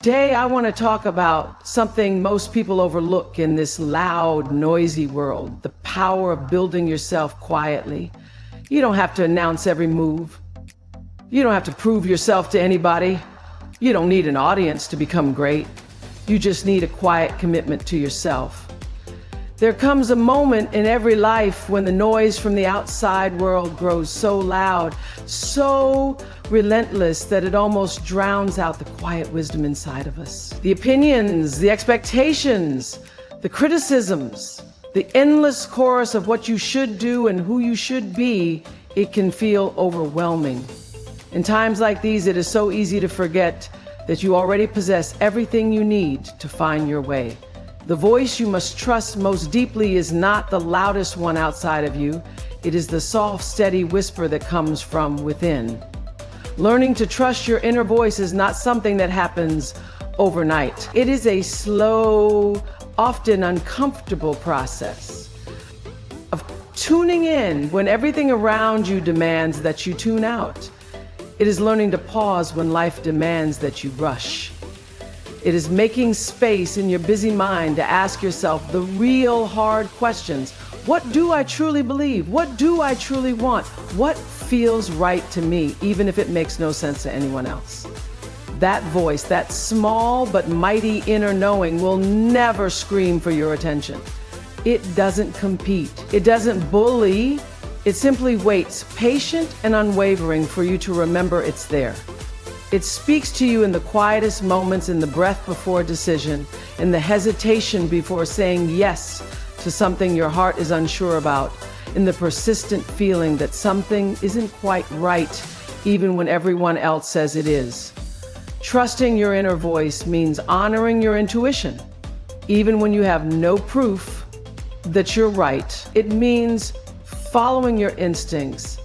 Today, I want to talk about something most people overlook in this loud, noisy world: the power of building yourself quietly. You don't have to announce every move. You don't have to prove yourself to anybody. You don't need an audience to become great. You just need a quiet commitment to yourself. There comes a moment in every life when the noise from the outside world grows so loud, so relentless, that it almost drowns out the quiet wisdom inside of us. The opinions, the expectations, the criticisms, the endless chorus of what you should do and who you should be, it can feel overwhelming. In times like these, it is so easy to forget that you already possess everything you need to find your way. The voice you must trust most deeply is not the loudest one outside of you. It is the soft, steady whisper that comes from within. Learning to trust your inner voice is not something that happens overnight. It is a slow, often uncomfortable process of tuning in when everything around you demands that you tune out. It is learning to pause when life demands that you rush. It is making space in your busy mind to ask yourself the real hard questions. What do I truly believe? What do I truly want? What feels right to me, even if it makes no sense to anyone else? That voice, that small but mighty inner knowing, will never scream for your attention. It doesn't compete. It doesn't bully. It simply waits, patient and unwavering, for you to remember it's there. It speaks to you in the quietest moments, in the breath before decision, in the hesitation before saying yes to something your heart is unsure about, in the persistent feeling that something isn't quite right, even when everyone else says it is. Trusting your inner voice means honoring your intuition, even when you have no proof that you're right. It means following your instincts,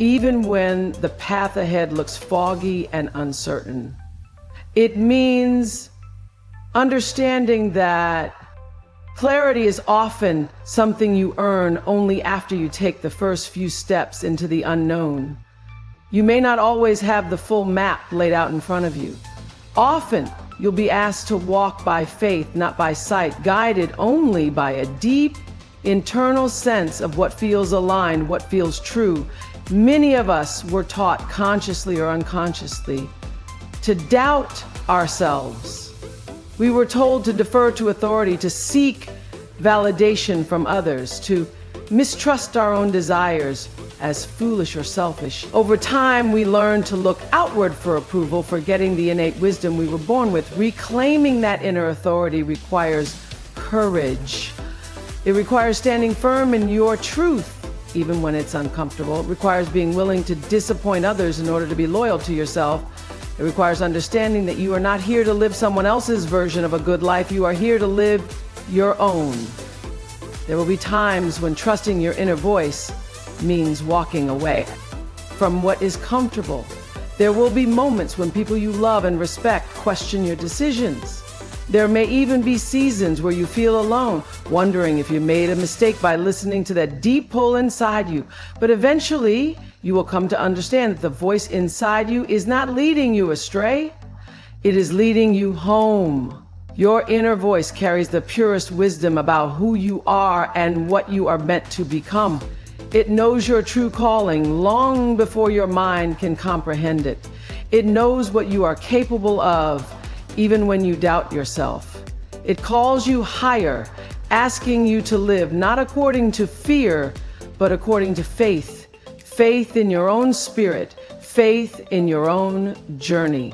even when the path ahead looks foggy and uncertain. It means understanding that clarity is often something you earn only after you take the first few steps into the unknown. You may not always have the full map laid out in front of you. Often, you'll be asked to walk by faith, not by sight, guided only by a deep internal sense of what feels aligned, what feels true. Many of us were taught, consciously or unconsciously, to doubt ourselves. We were told to defer to authority, to seek validation from others, to mistrust our own desires as foolish or selfish. Over time, we learned to look outward for approval, forgetting the innate wisdom we were born with. Reclaiming that inner authority requires courage. It requires standing firm in your truth, even when it's uncomfortable. It requires being willing to disappoint others in order to be loyal to yourself. It requires understanding that you are not here to live someone else's version of a good life. You are here to live your own. There will be times when trusting your inner voice means walking away from what is comfortable. There will be moments when people you love and respect question your decisions. There may even be seasons where you feel alone, wondering if you made a mistake by listening to that deep pull inside you. But eventually, you will come to understand that the voice inside you is not leading you astray. It is leading you home. Your inner voice carries the purest wisdom about who you are and what you are meant to become. It knows your true calling long before your mind can comprehend it. It knows what you are capable of, even when you doubt yourself. It calls you higher, asking you to live not according to fear, but according to faith. Faith in your own spirit, faith in your own journey.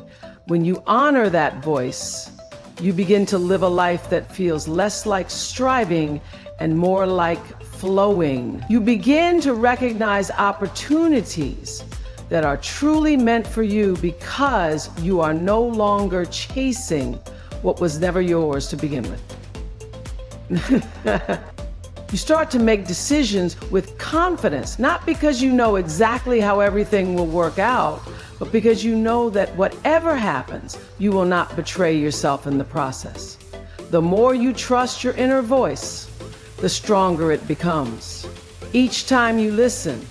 When you honor that voice, you begin to live a life that feels less like striving and more like flowing. You begin to recognize opportunities that are truly meant for you because you are no longer chasing what was never yours to begin with. You start to make decisions with confidence, not because you know exactly how everything will work out, but because you know that whatever happens, you will not betray yourself in the process. The more you trust your inner voice, the stronger it becomes. Each time you listen,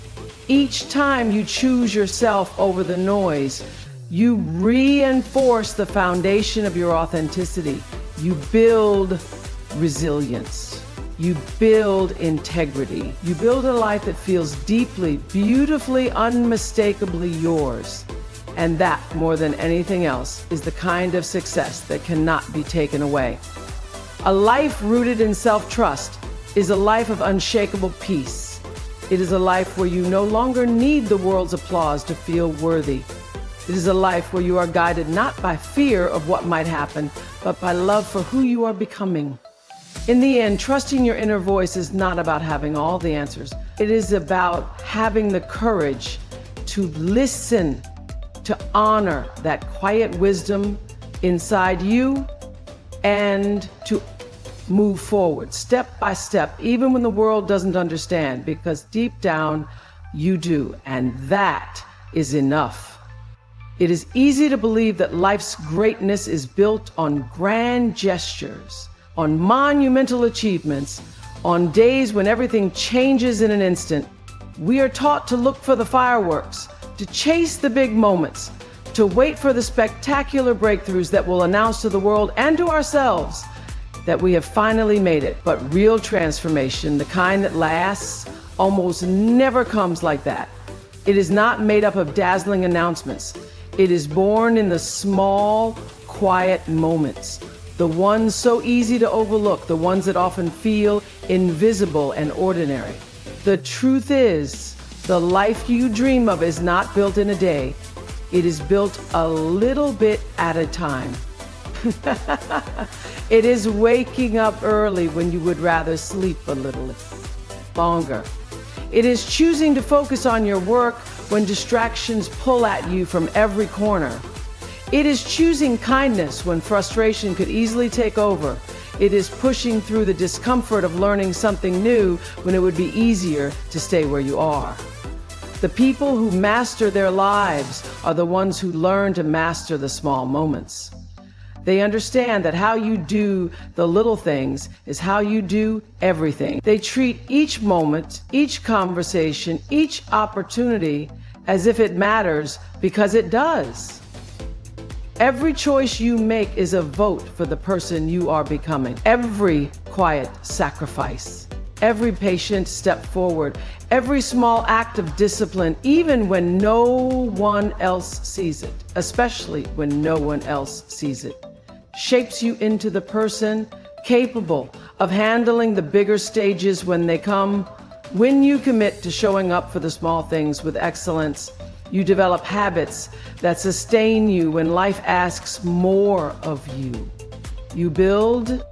each time you choose yourself over the noise, You reinforce the foundation of your authenticity. You build resilience. You build integrity. You build a life that feels deeply, beautifully, unmistakably yours. And that, more than anything else, is the kind of success that cannot be taken away. A life rooted in self-trust is a life of unshakable peace. It is a life where you no longer need the world's applause to feel worthy. It is a life where you are guided not by fear of what might happen, but by love for who you are becoming. In the end, trusting your inner voice is not about having all the answers. It is about having the courage to listen, to honor that quiet wisdom inside you, and to move forward step by step, even when the world doesn't understand, because deep down you do, and that is enough. It is easy to believe that life's greatness is built on grand gestures, on monumental achievements, on days when everything changes in an instant. We are taught to look for the fireworks, to chase the big moments, to wait for the spectacular breakthroughs that will announce to the world and to ourselves that we have finally made it. But real transformation, the kind that lasts, almost never comes like that. It is not made up of dazzling announcements. It is born in the small, quiet moments, the ones so easy to overlook, the ones that often feel invisible and ordinary. The truth is, the life you dream of is not built in a day. It is built a little bit at a time. It is waking up early when you would rather sleep a little longer. It is choosing to focus on your work when distractions pull at you from every corner. It is choosing kindness when frustration could easily take over. It is pushing through the discomfort of learning something new when it would be easier to stay where you are. The people who master their lives are the ones who learn to master the small moments. They understand that how you do the little things is how you do everything. They treat each moment, each conversation, each opportunity as if it matters, because it does. Every choice you make is a vote for the person you are becoming. Every quiet sacrifice, every patient step forward, every small act of discipline, even when no one else sees it, especially when no one else sees it, shapes you into the person capable of handling the bigger stages when they come. When you commit to showing up for the small things with excellence, you develop habits that sustain you when life asks more of you. You build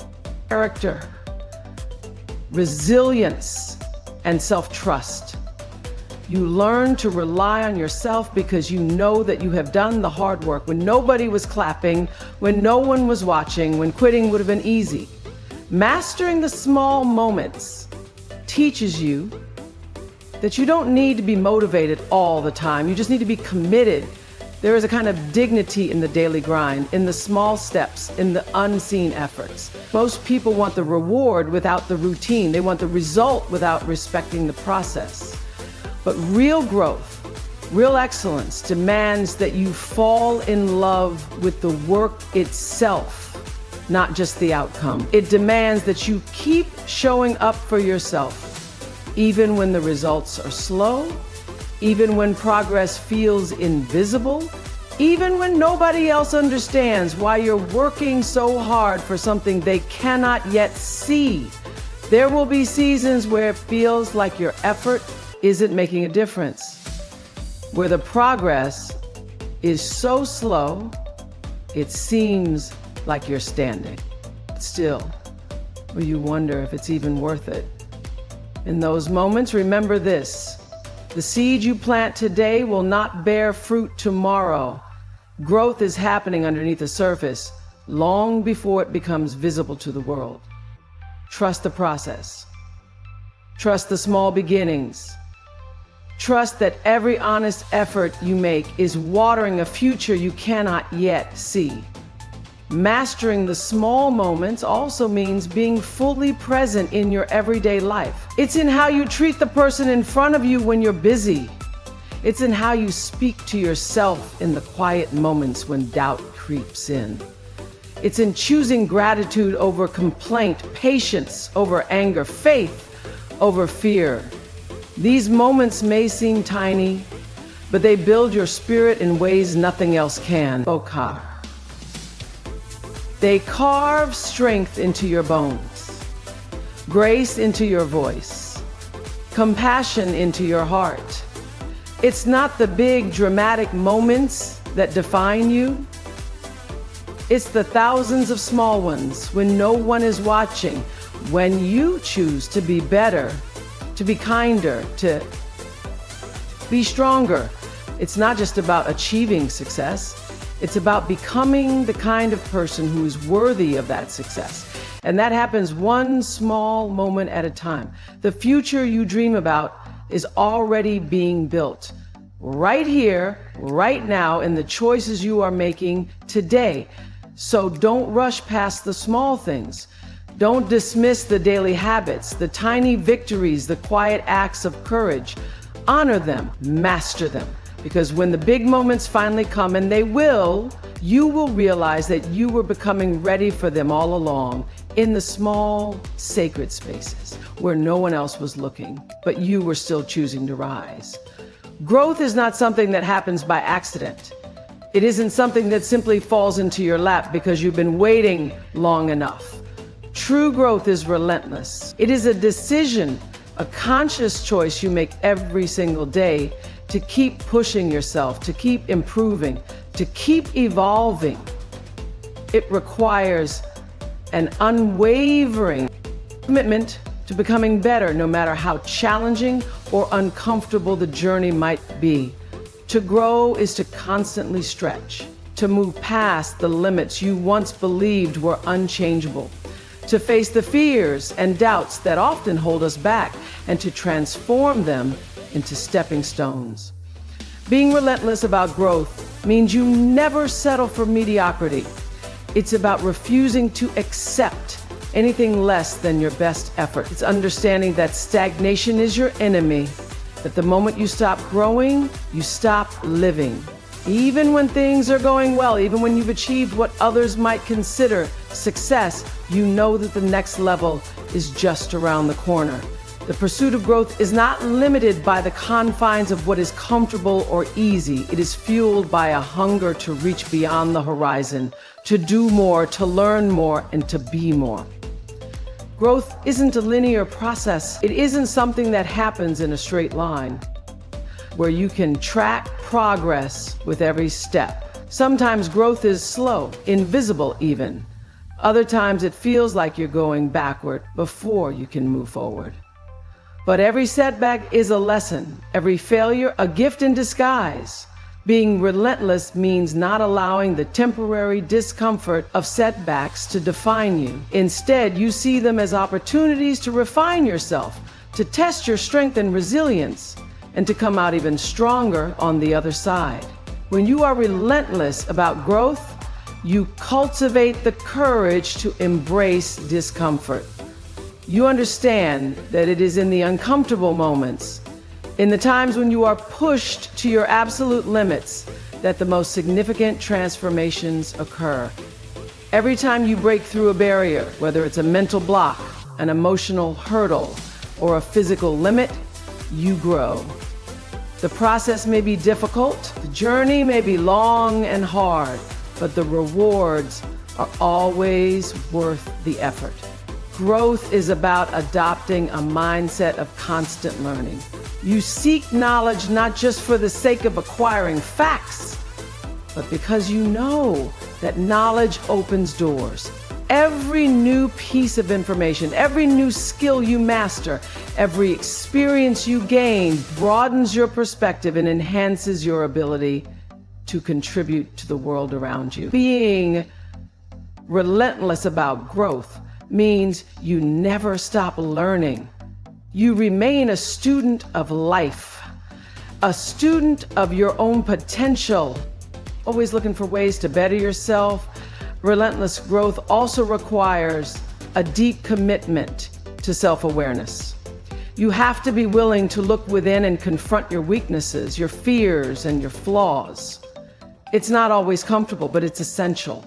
character, resilience, and self-trust. You learn to rely on yourself because you know that you have done the hard work when nobody was clapping, when no one was watching, when quitting would have been easy. Mastering the small moments teaches you that you don't need to be motivated all the time. You just need to be committed. There is a kind of dignity in the daily grind, in the small steps, in the unseen efforts. Most people want the reward without the routine. They want the result without respecting the process. But real growth, real excellence demands that you fall in love with the work itself, not just the outcome. It demands that you keep showing up for yourself, even when the results are slow, even when progress feels invisible, even when nobody else understands why you're working so hard for something they cannot yet see. There will be seasons where it feels like your effort isn't making a difference, where the progress is so slow, it seems like you're standing still, where you wonder if it's even worth it. In those moments, remember this: the seed you plant today will not bear fruit tomorrow. Growth is happening underneath the surface long before it becomes visible to the world. Trust the process. Trust the small beginnings. Trust that every honest effort you make is watering a future you cannot yet see. Mastering the small moments also means being fully present in your everyday life. It's in how you treat the person in front of you when you're busy. It's in how you speak to yourself in the quiet moments when doubt creeps in. It's in choosing gratitude over complaint, patience over anger, faith over fear. These moments may seem tiny, but they build your spirit in ways nothing else can. Okar. They carve strength into your bones, grace into your voice, compassion into your heart. It's not the big dramatic moments that define you. It's the thousands of small ones when no one is watching, when you choose to be better, to be kinder, to be stronger. It's not just about achieving success. It's about becoming the kind of person who is worthy of that success. And that happens one small moment at a time. The future you dream about is already being built right here, right now, in the choices you are making today. So don't rush past the small things. Don't dismiss the daily habits, the tiny victories, the quiet acts of courage. Honor them, master them, because when the big moments finally come, and they will, you will realize that you were becoming ready for them all along in the small, sacred spaces where no one else was looking, but you were still choosing to rise. Growth is not something that happens by accident. It isn't something that simply falls into your lap because you've been waiting long enough. True growth is relentless. It is a decision, a conscious choice you make every single day to keep pushing yourself, to keep improving, to keep evolving. It requires an unwavering commitment to becoming better, no matter how challenging or uncomfortable the journey might be. To grow is to constantly stretch, to move past the limits you once believed were unchangeable, to face the fears and doubts that often hold us back, and to transform them into stepping stones. Being relentless about growth means you never settle for mediocrity. It's about refusing to accept anything less than your best effort. It's understanding that stagnation is your enemy, that the moment you stop growing, you stop living. Even when things are going well, even when you've achieved what others might consider success, you know that the next level is just around the corner. The pursuit of growth is not limited by the confines of what is comfortable or easy. It is fueled by a hunger to reach beyond the horizon, to do more, to learn more, and to be more. Growth isn't a linear process. It isn't something that happens in a straight line, where you can track progress with every step. Sometimes growth is slow, invisible even. Other times it feels like you're going backward before you can move forward. But every setback is a lesson, every failure a gift in disguise. Being relentless means not allowing the temporary discomfort of setbacks to define you. Instead, you see them as opportunities to refine yourself, to test your strength and resilience, and to come out even stronger on the other side. When you are relentless about growth, you cultivate the courage to embrace discomfort. You understand that it is in the uncomfortable moments, in the times when you are pushed to your absolute limits, that the most significant transformations occur. Every time you break through a barrier, whether it's a mental block, an emotional hurdle, or a physical limit, you grow. The process may be difficult, the journey may be long and hard, but the rewards are always worth the effort. Growth is about adopting a mindset of constant learning. You seek knowledge not just for the sake of acquiring facts, but because you know that knowledge opens doors. Every new piece of information, every new skill you master, every experience you gain broadens your perspective and enhances your ability to contribute to the world around you. Being relentless about growth means you never stop learning. You remain a student of life, a student of your own potential, always looking for ways to better yourself. Relentless growth also requires a deep commitment to self-awareness. You have to be willing to look within and confront your weaknesses, your fears, and your flaws. It's not always comfortable, but it's essential.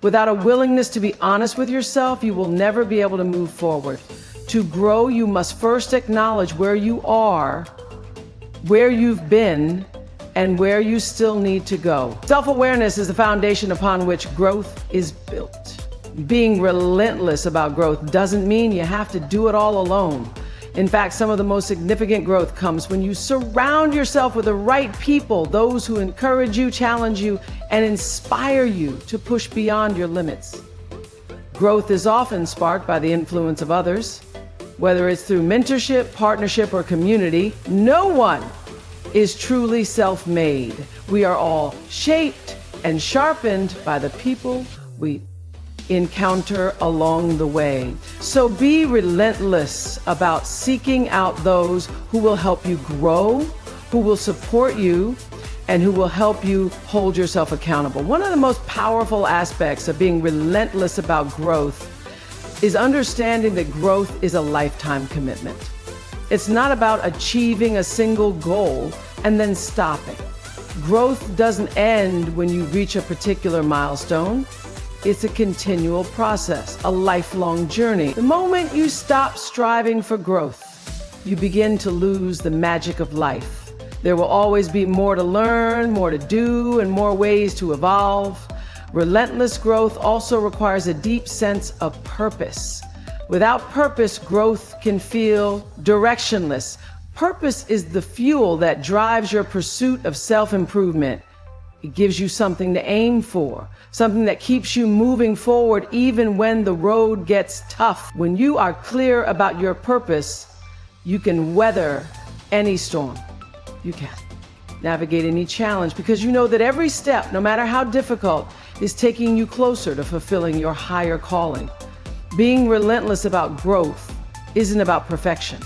Without a willingness to be honest with yourself, you will never be able to move forward. To grow, you must first acknowledge where you are, where you've been, and where you still need to go. Self-awareness is the foundation upon which growth is built. Being relentless about growth doesn't mean you have to do it all alone. In fact, some of the most significant growth comes when you surround yourself with the right people, those who encourage you, challenge you, and inspire you to push beyond your limits. Growth is often sparked by the influence of others. Whether it's through mentorship, partnership, or community, no one is truly self-made. We are all shaped and sharpened by the people we encounter along the way. So be relentless about seeking out those who will help you grow, who will support you, and who will help you hold yourself accountable. One of the most powerful aspects of being relentless about growth is understanding that growth is a lifetime commitment. It's not about achieving a single goal and then stopping. Growth doesn't end when you reach a particular milestone. It's a continual process, a lifelong journey. The moment you stop striving for growth, you begin to lose the magic of life. There will always be more to learn, more to do, and more ways to evolve. Relentless growth also requires a deep sense of purpose. Without purpose, growth can feel directionless. Purpose is the fuel that drives your pursuit of self-improvement. It gives you something to aim for, something that keeps you moving forward even when the road gets tough. When you are clear about your purpose, you can weather any storm. You can navigate any challenge because you know that every step, no matter how difficult, is taking you closer to fulfilling your higher calling. Being relentless about growth isn't about perfection.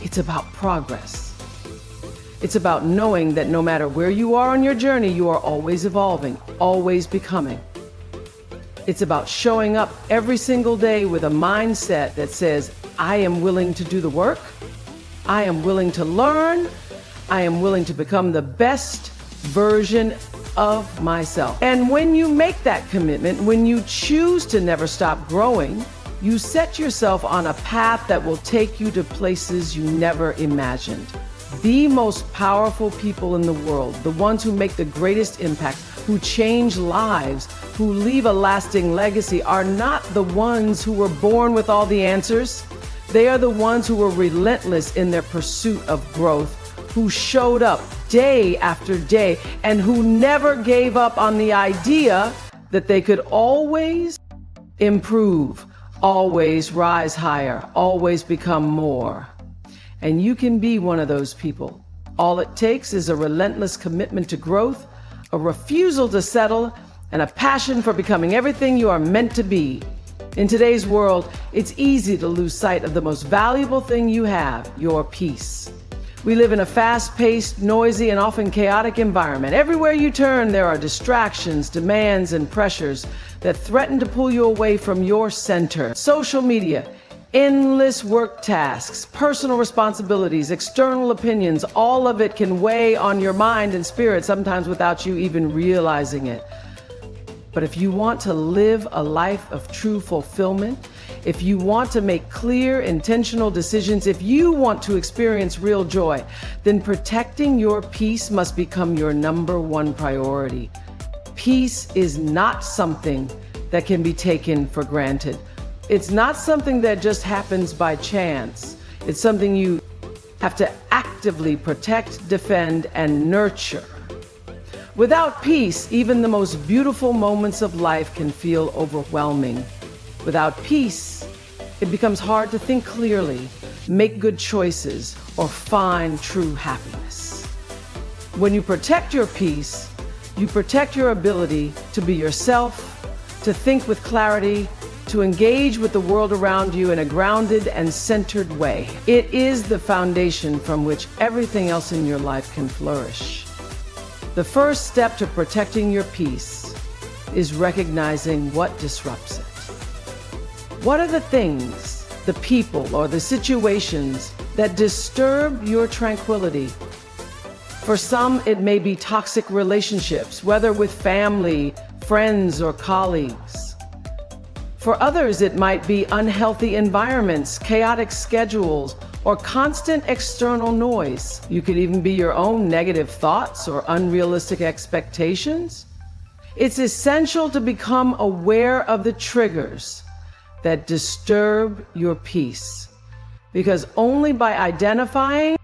It's about progress. It's about knowing that no matter where you are on your journey, you are always evolving, always becoming. It's about showing up every single day with a mindset that says, I am willing to do the work. I am willing to learn. I am willing to become the best version of myself. And when you make that commitment, when you choose to never stop growing, you set yourself on a path that will take you to places you never imagined. The most powerful people in the world, the ones who make the greatest impact, who change lives, who leave a lasting legacy, are not the ones who were born with all the answers. They are the ones who were relentless in their pursuit of growth, who showed up day after day, and who never gave up on the idea that they could always improve, always rise higher, always become more. And you can be one of those people. All it takes is a relentless commitment to growth, a refusal to settle, and a passion for becoming everything you are meant to be. In today's world, it's easy to lose sight of the most valuable thing you have, your peace. We live in a fast-paced, noisy, and often chaotic environment. Everywhere you turn, there are distractions, demands, and pressures that threaten to pull you away from your center. Social media, endless work tasks, personal responsibilities, external opinions, all of it can weigh on your mind and spirit, sometimes without you even realizing it. But if you want to live a life of true fulfillment, if you want to make clear, intentional decisions, if you want to experience real joy, then protecting your peace must become your number one priority. Peace is not something that can be taken for granted. It's not something that just happens by chance. It's something you have to actively protect, defend, and nurture. Without peace, even the most beautiful moments of life can feel overwhelming. Without peace, it becomes hard to think clearly, make good choices, or find true happiness. When you protect your peace, you protect your ability to be yourself, to think with clarity, to engage with the world around you in a grounded and centered way. It is the foundation from which everything else in your life can flourish. The first step to protecting your peace is recognizing what disrupts it. What are the things, the people, or the situations that disturb your tranquility. For some, it may be toxic relationships, whether with family, friends, or colleagues. For others, it might be unhealthy environments, chaotic schedules, or constant external noise. You could even be your own negative thoughts or unrealistic expectations. It's essential to become aware of the triggers that disturb your peace, because only by identifying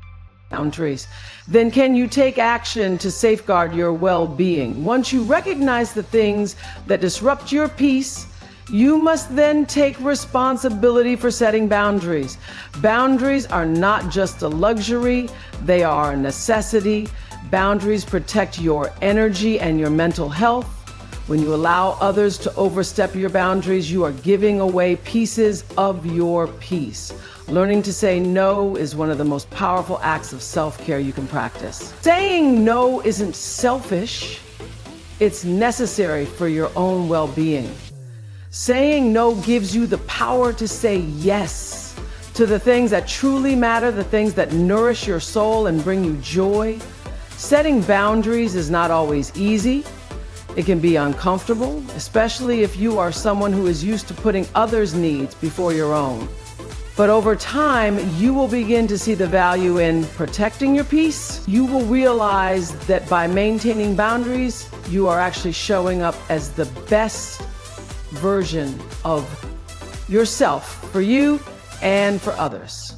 boundaries, then can you take action to safeguard your well-being. Once you recognize the things that disrupt your peace, you must then take responsibility for setting boundaries. Boundaries are not just a luxury, they are a necessity. Boundaries protect your energy and your mental health. When you allow others to overstep your boundaries, you are giving away pieces of your peace. Learning to say no is one of the most powerful acts of self-care you can practice. Saying no isn't selfish, it's necessary for your own well-being. Saying no gives you the power to say yes to the things that truly matter, the things that nourish your soul and bring you joy. Setting boundaries is not always easy. It can be uncomfortable, especially if you are someone who is used to putting others' needs before your own. But over time, you will begin to see the value in protecting your peace. You will realize that by maintaining boundaries, you are actually showing up as the best version of yourself, for you and for others.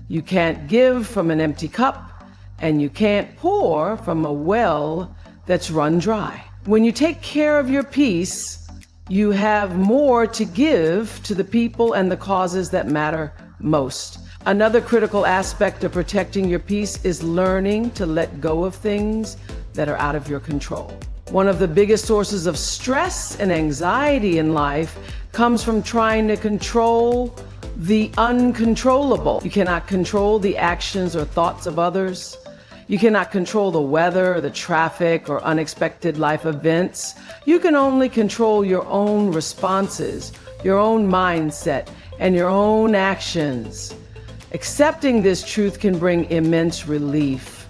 You can't give from an empty cup, and you can't pour from a well that's run dry. When you take care of your peace, you have more to give to the people and the causes that matter most. Another critical aspect of protecting your peace is learning to let go of things that are out of your control. One of the biggest sources of stress and anxiety in life comes from trying to control the uncontrollable. You cannot control the actions or thoughts of others. You cannot control the weather, or the traffic, or unexpected life events. You can only control your own responses, your own mindset, and your own actions. Accepting this truth can bring immense relief.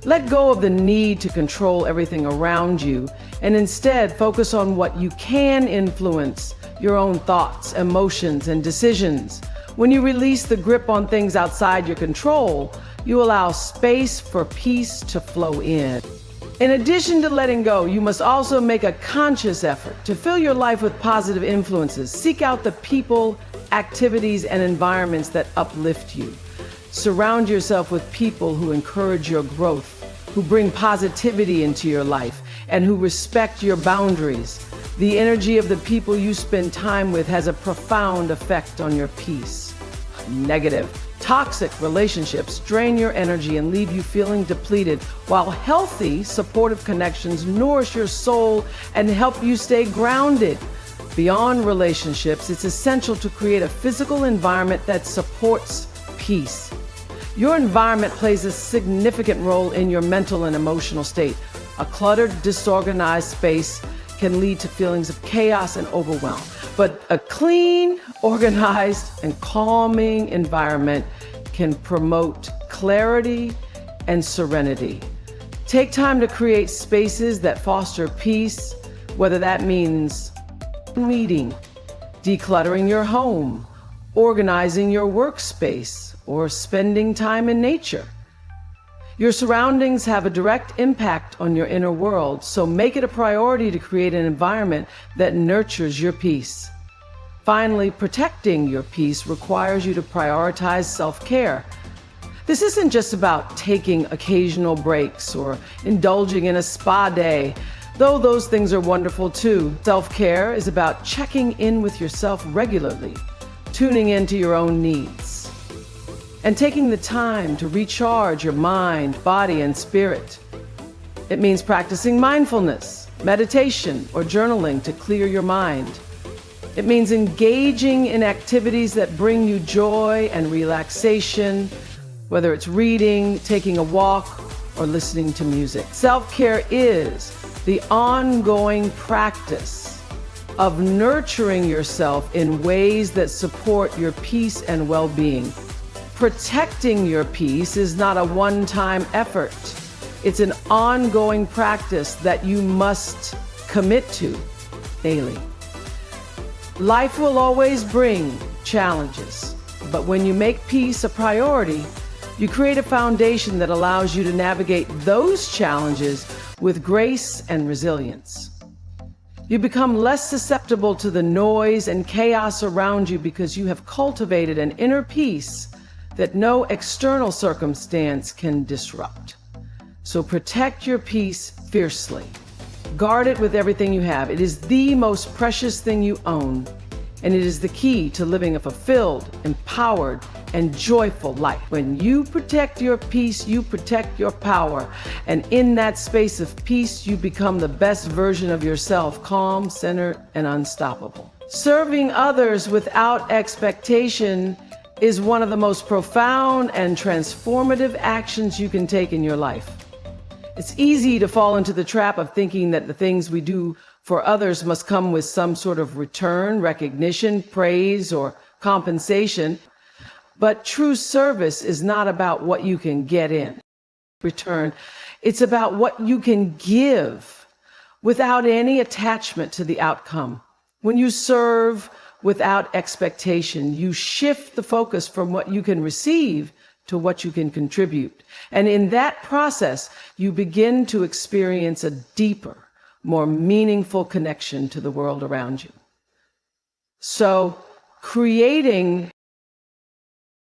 Let go of the need to control everything around you and instead focus on what you can influence, your own thoughts, emotions, and decisions. When you release the grip on things outside your control, you allow space for peace to flow in. In addition to letting go, you must also make a conscious effort to fill your life with positive influences. Seek out the people, activities, and environments that uplift you. Surround yourself with people who encourage your growth, who bring positivity into your life, and who respect your boundaries. The energy of the people you spend time with has a profound effect on your peace. Negative, toxic relationships drain your energy and leave you feeling depleted, while healthy, supportive connections nourish your soul and help you stay grounded. Beyond relationships, it's essential to create a physical environment that supports peace. Your environment plays a significant role in your mental and emotional state. A cluttered, disorganized space can lead to feelings of chaos and overwhelm. But a clean, organized, and calming environment can promote clarity and serenity. Take time to create spaces that foster peace, whether that means reading, decluttering your home, organizing your workspace, or spending time in nature. Your surroundings have a direct impact on your inner world, so make it a priority to create an environment that nurtures your peace. Finally, protecting your peace requires you to prioritize self-care. This isn't just about taking occasional breaks or indulging in a spa day, though those things are wonderful too. Self-care is about checking in with yourself regularly, tuning into your own needs, and taking the time to recharge your mind, body, and spirit. It means practicing mindfulness, meditation, or journaling to clear your mind. It means engaging in activities that bring you joy and relaxation, whether it's reading, taking a walk, or listening to music. Self-care is the ongoing practice of nurturing yourself in ways that support your peace and well-being. Protecting your peace is not a one-time effort. It's an ongoing practice that you must commit to daily. Life will always bring challenges, but when you make peace a priority, you create a foundation that allows you to navigate those challenges with grace and resilience. You become less susceptible to the noise and chaos around you because you have cultivated an inner peace that no external circumstance can disrupt. So protect your peace fiercely. Guard it with everything you have. It is the most precious thing you own, and it is the key to living a fulfilled, empowered, and joyful life. When you protect your peace, you protect your power. And in that space of peace, you become the best version of yourself, calm, centered, and unstoppable. Serving others without expectation is one of the most profound and transformative actions you can take in your life. It's easy to fall into the trap of thinking that the things we do for others must come with some sort of return, recognition, praise, or compensation. But true service is not about what you can get in return. It's about what you can give without any attachment to the outcome. When you serve without expectation, you shift the focus from what you can receive to what you can contribute. And in that process, you begin to experience a deeper, more meaningful connection to the world around you. So, creating